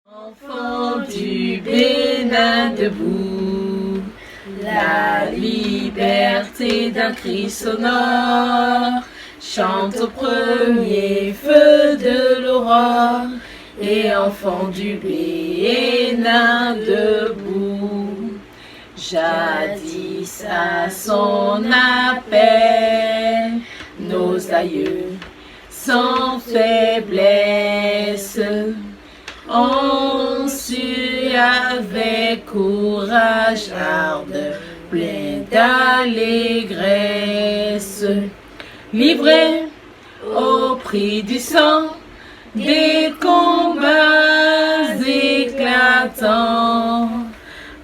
Enfants du Bénin debout, la liberté d'un cri sonore chante au premier feu de l'aurore. Et enfants du Bénin debout, jadis à son appel, nos aïeux sans faiblesse ont su avec courage, ardeur, plein d'allégresse, livrés au prix du sang, des combats éclatants.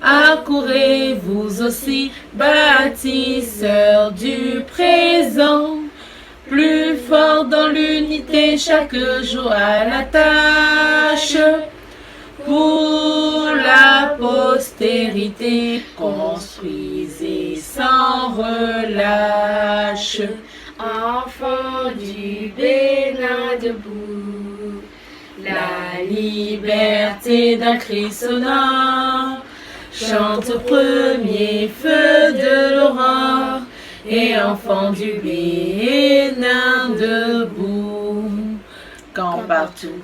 Accourez vous aussi, bâtisseurs du présent, plus fort dans l'unité, chaque jour à la tâche. Pour la postérité, construisez sans relâche. Enfants du Bénin debout, la liberté d'un cri sonore chante au premier feu de l'aurore. Et enfants du Bénin debout, quand partout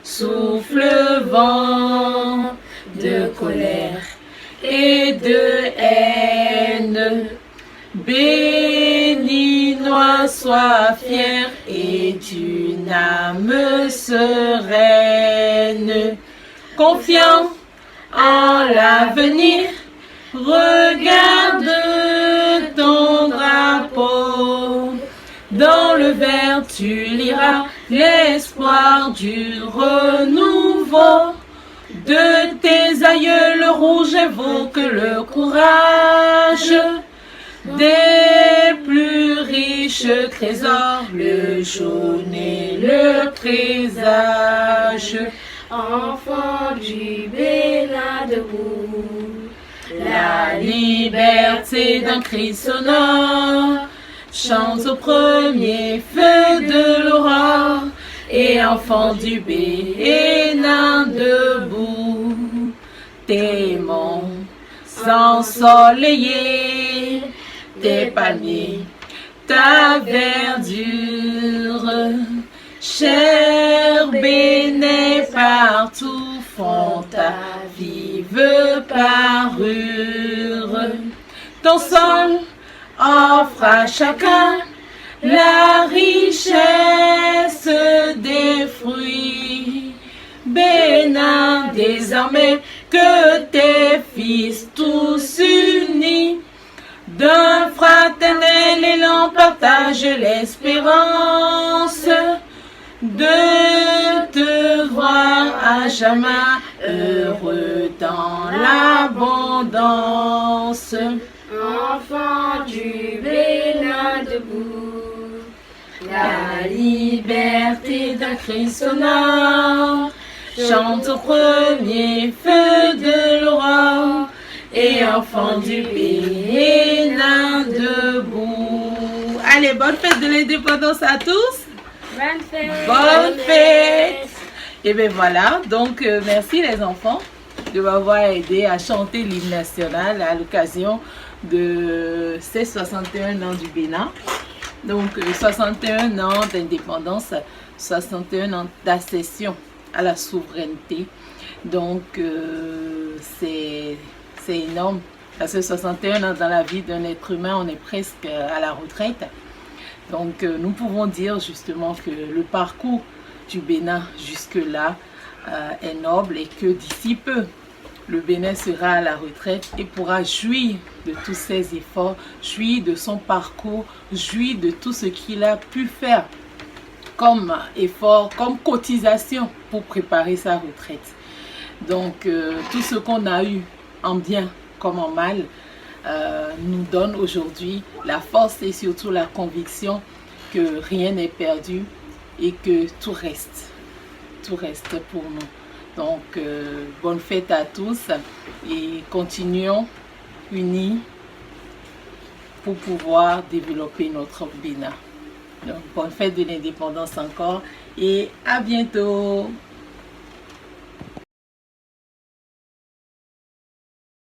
souffle le vent de colère et de haine, Béninois, sois fier et d'une âme sereine, confiant en l'avenir, regarde ton drapeau. Dans le vert tu liras l'espoir du renouveau. De tes aïeux le rouge évoque le courage. Des plus riches trésors, le jaune et le présage. Enfants du Bénin debout, la liberté d'un cri sonore chante au premier feu de l'aurore. Et enfants du Bénin debout, tes monts ensoleillés, tes palmiers, ta verdure, cher Bénin, partout font ta vive parure. Ton sol offre à chacun la richesse des fruits. Bénin, désormais que tes fils tous unis d'un fraternel élan partagent l'espérance de te voir à jamais heureux dans l'abondance. Enfants du Bénin debout, la liberté d'un cri sonore chante au premier feu de l'aurore. Et enfants du Bénin debout. Allez, bonne fête de l'indépendance à tous. Bonne fête. Bonne fête. Et bien voilà, donc merci les enfants de m'avoir aidé à chanter l'hymne national à l'occasion de ces 61 ans du Bénin. Donc 61 ans d'indépendance, 61 ans d'accession à la souveraineté. Donc c'est énorme, parce que 61 ans dans la vie d'un être humain, on est presque à la retraite. Donc nous pouvons dire justement que le parcours du Bénin jusque-là est noble et que d'ici peu, le Bénin sera à la retraite et pourra jouir de tous ses efforts, jouir de son parcours, jouir de tout ce qu'il a pu faire comme effort, comme cotisation pour préparer sa retraite. Donc tout ce qu'on a eu en bien comme en mal nous donne aujourd'hui la force et surtout la conviction que rien n'est perdu et que tout reste pour nous. Donc bonne fête à tous et continuons unis pour pouvoir développer notre Bénin. Donc bonne fête de l'indépendance encore et à bientôt.